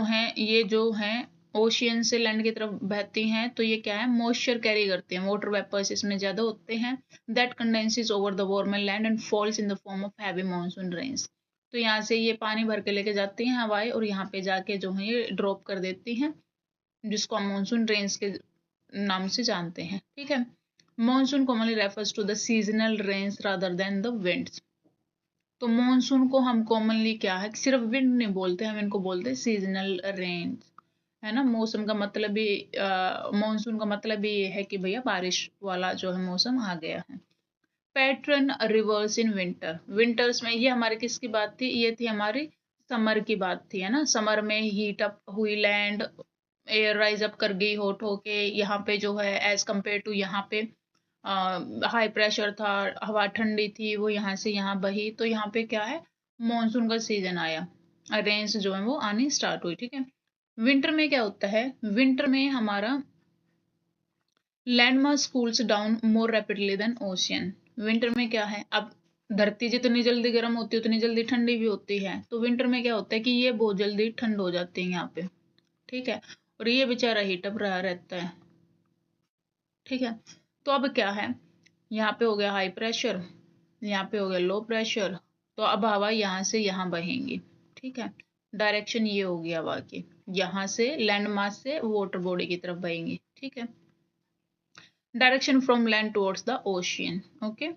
हैं ओशियन से लैंड की तरफ बहती हैं, तो ये क्या है, मॉइस्चर कैरी करते हैं, वाटर वेपर्स इसमें ज्यादा होते हैं। That condenses over the warmer land and falls in the form of heavy monsoon rains. तो यहाँ से ये पानी भर के लेके जाती हैं हवाएं, और यहाँ पे जाके जो है ये ड्रॉप कर देती हैं, जिसको हम मानसून रेन्स के नाम से जानते हैं, ठीक है। Monsoon commonly refers to the seasonal rains rather than the winds. तो मॉनसून को हम कॉमनली क्या है, सिर्फ विंड नहीं बोलते, हम इनको बोलते हैं सीजनल रेन्स, है ना। मौसम का मतलब भी मॉनसून का मतलब भी ये है कि भैया बारिश वाला जो है मौसम आ गया है। Pattern reverse in winter. Winters में, ये हमारी किसकी बात थी, ये थी हमारी समर की बात थी, है ना। समर में हीट अप हुई लैंड, एयर राइज अप कर गई हॉट होके, यहाँ पे जो है एज कंपेयर टू यहाँ पे हाई प्रेशर था, हवा ठंडी थी, वो यहाँ से यहाँ बही, तो यहाँ पे क्या है, मॉनसून का सीजन आया, रेन्स जो है वो आनी स्टार्ट हुई, ठीक है। विंटर में क्या होता है, विंटर में हमारा land mass cools down more rapidly than ocean. Winter में क्या है, अब धरती जितनी जल्दी गर्म होती है उतनी जल्दी ठंडी भी होती है, तो विंटर में क्या होता है कि ये बहुत जल्दी ठंड हो जाती है यहाँ पे, ठीक है। और ये बेचारा हीटअप रहा रहता है, ठीक है। तो अब क्या है, यहाँ पे हो गया हाई प्रेशर, यहाँ पे हो गया लो प्रेशर, तो अब हवा यहाँ से यहाँ बहेंगी, ठीक है। डायरेक्शन ये होगी हवा की, यहाँ से लैंड मास से वाटर बॉडी की तरफ बहेंगी, ठीक है। Direction from land towards the ocean, okay.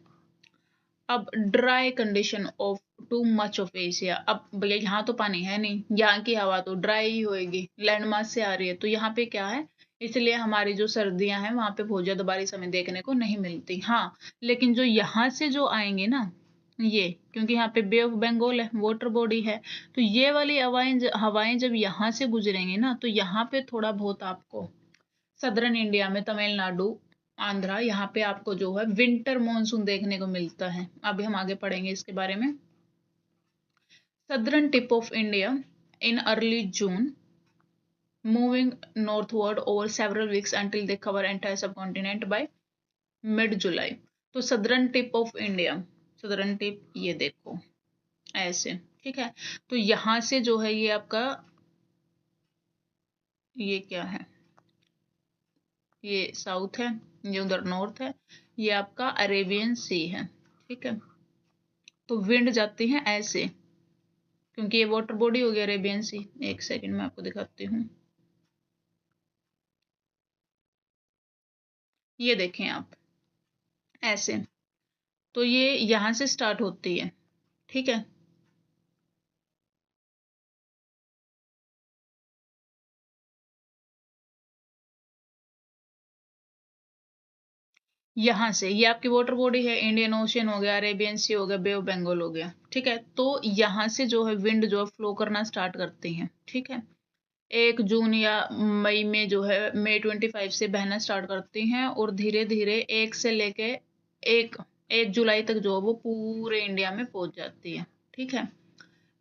अब dry condition of too much of Asia, अब भैया यहाँ तो पानी है नहीं, यहाँ की हवा तो ड्राई ही होएगी, लैंड मास से आ रही है, तो यहाँ पे क्या है, इसलिए हमारी जो सर्दियां हैं वहां पे बहुत ज्यादा बारिश हमें देखने को नहीं मिलती। हाँ, लेकिन जो यहाँ से जो आएंगे ना, ये क्योंकि यहाँ पे बे ऑफ बंगाल है, वाटर बॉडी है, तो ये वाली हवाएं जब यहाँ से गुजरेंगी ना, तो यहाँ पे थोड़ा बहुत आपको सदर्न इंडिया में तमिलनाडु, आंध्रा, यहाँ पे आपको जो है विंटर मॉनसून देखने को मिलता है। अभी हम आगे पढ़ेंगे इसके बारे में। Southern tip of India in early June, moving northward over several weeks until they cover entire subcontinent by mid July. तो southern tip of India, southern tip ये देखो ऐसे, ठीक है। तो यहां से जो है ये आपका, ये क्या है, ये साउथ है, ये उधर नॉर्थ है, ये आपका अरेबियन सी है, ठीक है। तो विंड जाती है ऐसे, क्योंकि ये वाटर बॉडी हो गया अरेबियन सी। एक सेकंड में आपको दिखाती हूँ, ये देखें आप ऐसे, तो ये यहां से स्टार्ट होती है, ठीक है। यहाँ से ये आपकी वाटर बॉडी है, इंडियन ओशियन हो गया, अरेबियन सी हो गया, बे ऑफ बंगाल हो गया, ठीक है। तो यहाँ से जो है विंड जो है फ्लो करना स्टार्ट करती है, ठीक है। 1 जून या मई में जो है, मई 25 से बहना स्टार्ट करती हैं, और धीरे धीरे 1 से लेके 1 जुलाई तक जो है वो पूरे इंडिया में पहुंच जाती है, ठीक है।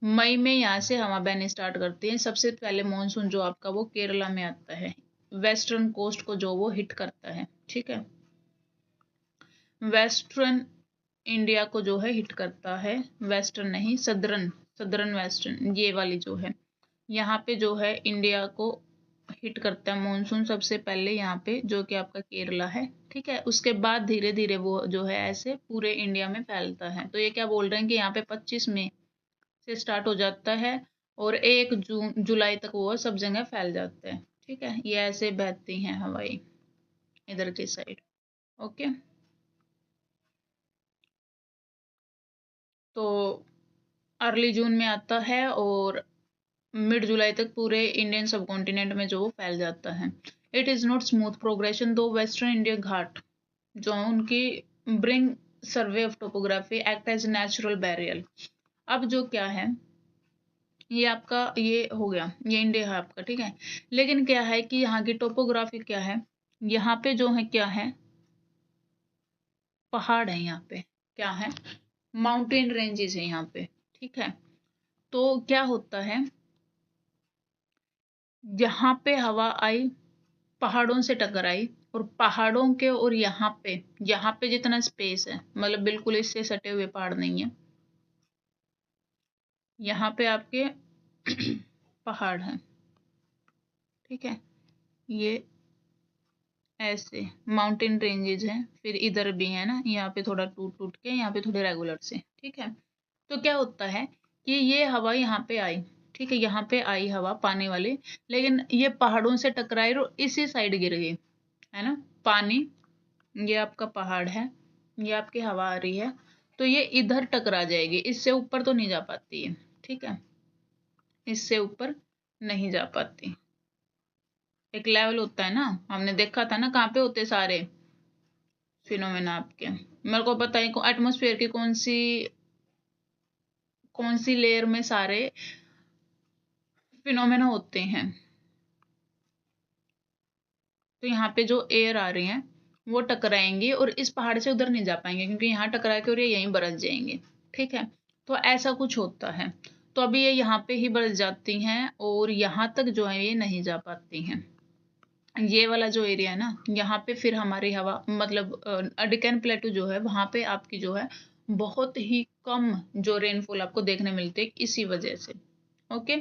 मई में यहाँ से हवा बहनी स्टार्ट करती है। सबसे पहले मानसून जो आपका वो केरला में आता है, वेस्टर्न कोस्ट को जो वो हिट करता है, ठीक है। वेस्टर्न इंडिया को जो है हिट करता है, वेस्टर्न नहीं, सदर्न, सदर्न वेस्टर्न, ये वाली जो है, यहाँ पे जो है इंडिया को हिट करता है मानसून सबसे पहले, यहाँ पे जो कि आपका केरला है, ठीक है। उसके बाद धीरे धीरे वो जो है ऐसे पूरे इंडिया में फैलता है। तो ये क्या बोल रहे हैं कि यहाँ पे 25 मई से स्टार्ट हो जाता है, और 1 जुलाई तक वो सब जगह फैल जाता है, ठीक है। ये ऐसे बहती हैं हवाई इधर की साइड, ओके। तो अर्ली जून में आता है, और मिड जुलाई तक पूरे इंडियन सब कॉन्टिनेंट में जो वो फैल जाता है। It is not smooth progression though western India Ghat जो उनकी bring survey of topography act as natural barrier. अब जो क्या है, ये आपका ये हो गया, ये इंडिया है आपका, ठीक है। लेकिन क्या है कि यहाँ की टोपोग्राफी क्या है, यहाँ पे जो है क्या है, पहाड़ है, यहाँ पे क्या है, माउंटेन रेंजेस है यहाँ पे, ठीक है। तो क्या होता है, यहाँ पे हवा आई, पहाड़ों से टकराई, और पहाड़ों के और यहाँ पे जितना स्पेस है, मतलब बिल्कुल इससे सटे हुए पहाड़ नहीं है, यहाँ पे आपके पहाड़ हैं, ठीक है। ये ऐसे माउंटेन रेंजेस हैं, फिर इधर भी है ना, यहाँ पे थोड़ा टूट टूट के, यहाँ पे थोड़े रेगुलर से, ठीक है। तो क्या होता है कि ये हवा यहाँ पे आई, ठीक है, यहाँ पे आई हवा पानी वाली, लेकिन ये पहाड़ों से टकराई और इसी साइड गिर गई, है ना, पानी, ये आपका पहाड़ है, ये आपकी हवा आ रही है, तो ये इधर टकरा जाएगी, इससे ऊपर तो नहीं जा पाती है, ठीक है, इससे ऊपर नहीं जा पाती। एक लेवल होता है ना, हमने देखा था ना कहाँ पे होते सारे फिनोमेना आपके। मेरे को पता है एटमॉस्फेयर की कौन सी लेयर में सारे फिनोमेना होते हैं। तो यहाँ पे जो एयर आ रही है वो टकराएंगे और इस पहाड़ से उधर नहीं जा पाएंगे, क्योंकि यहाँ टकरा के और ये यहीं बरस जाएंगे, ठीक है। तो ऐसा कुछ होता है, तो अभी ये यहाँ पे ही बरस जाती हैं, और यहाँ तक जो है ये नहीं जा पाती हैं। ये वाला जो एरिया है ना, यहाँ पे फिर हमारी हवा, मतलब डेक्कन प्लेटू जो है वहां पे आपकी जो है बहुत ही कम जो रेनफॉल आपको देखने मिलती है इसी वजह से, okay.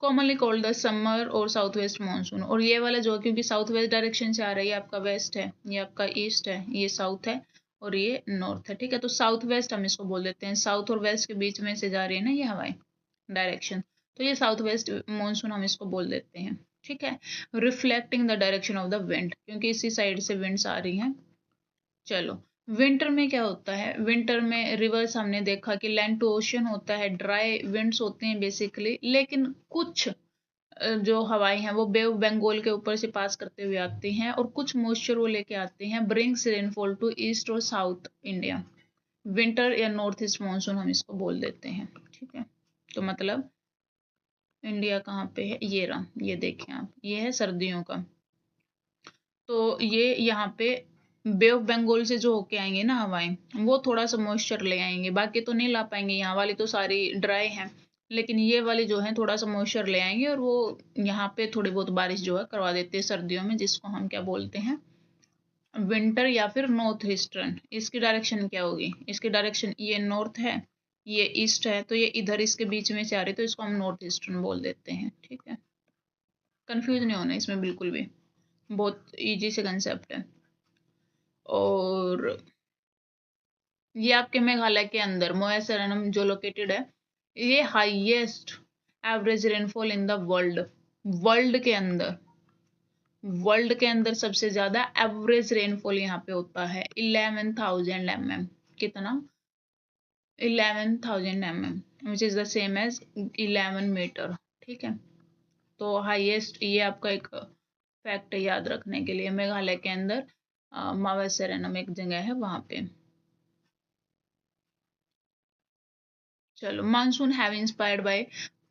Commonly called the summer और साउथ वेस्ट मानसून, और ये वाला जो है क्योंकि साउथ वेस्ट डायरेक्शन से आ रहा है, ये आपका वेस्ट है, ये आपका ईस्ट है, ये साउथ है, और ये नॉर्थ है, ठीक है। तो साउथ वेस्ट हम इसको बोल देते हैं, साउथ और वेस्ट के बीच में से जा रही है ना ये हवाएं, डायरेक्शन, तो ये साउथ वेस्ट मानसून हम इसको बोल देते हैं, ठीक है। Reflecting the direction of the wind, क्योंकि इसी साइड से विंड्स आ रही हैं। चलो, विंटर में क्या होता है, विंटर में रिवर्स हमने देखा कि लैंड टू ओशन होता है, ड्राई विंड्स होते हैं बेसिकली, लेकिन कुछ जो हवाएं हैं वो बे ऑफ बंगाल के ऊपर से पास करते हुए आती हैं और कुछ मॉइस्चर वो लेके आते हैं, ब्रिंग्स रेनफॉल टू ईस्ट और साउथ इंडिया। विंटर या नॉर्थ ईस्ट मानसून हम इसको बोल देते हैं, ठीक है। तो मतलब इंडिया कहाँ पे है, ये रहा, ये देखें आप, ये है सर्दियों का। तो ये यहाँ पे बे ऑफ बंगाल से जो होके आएंगे ना हवाएं, वो थोड़ा सा मॉइस्चर ले आएंगे, बाकी तो नहीं ला पाएंगे, यहाँ वाली तो सारी ड्राई हैं, लेकिन ये वाली जो है थोड़ा सा मॉइस्चर ले आएंगे और वो यहाँ पे थोड़ी बहुत बारिश जो है करवा देते हैं सर्दियों में, जिसको हम क्या बोलते हैं, विंटर या फिर नॉर्थ ईस्टर्न। इसकी डायरेक्शन क्या होगी, इसकी डायरेक्शन ये नॉर्थ है, ये ईस्ट है, तो ये इधर इसके बीच में से आ रही, तो इसको हम नॉर्थ ईस्टर्न बोल देते हैं, ठीक है। कंफ्यूज नहीं होना इसमें बिल्कुल भी, बहुत इजी से कंसेप्ट है। और ये आपके मेघालय के अंदर मोयासरनम जो लोकेटेड है, ये highest average rainfall in the world, world के अंदर, वर्ल्ड के अंदर सबसे ज्यादा एवरेज रेनफॉल यहाँ पे होता है 11,000 mm। कितना, 11,000 mm, which is the same as 11 metre, ठीक है। तो हाईएस्ट, ये आपका एक फैक्ट है याद रखने के लिए, मेघालय के अंदर मावेसरनम एक जगह है वहां पे। चलो, monsoon have inspired by,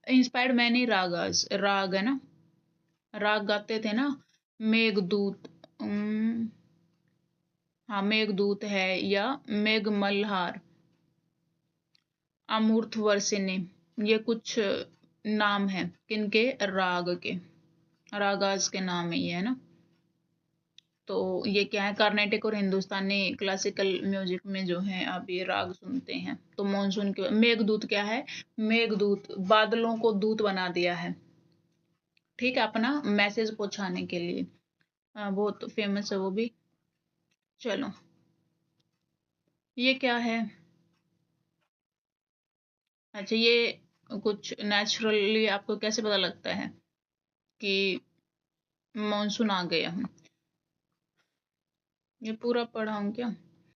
inspired many ragas, राग है ना, राग गाते थे ना, मेघदूत, हाँ मेघदूत है, या मेघ मल्हार, अमूर्त वर्षिनी, ये कुछ नाम है किनके, राग के, रागास के नाम है ये, है ना। तो ये क्या है, कार्नेटिक और हिंदुस्तानी क्लासिकल म्यूजिक में जो है आप ये राग सुनते हैं। तो मॉनसून के मेघदूत क्या है, मेघदूत बादलों को दूत बना दिया है, ठीक है, अपना मैसेज पहुंचाने के लिए, बहुत फेमस है वो भी। चलो, ये क्या है, अच्छा ये कुछ नेचुरली आपको कैसे पता लगता है कि मानसून आ गया, ये पूरा पढ़ा हूँ क्या,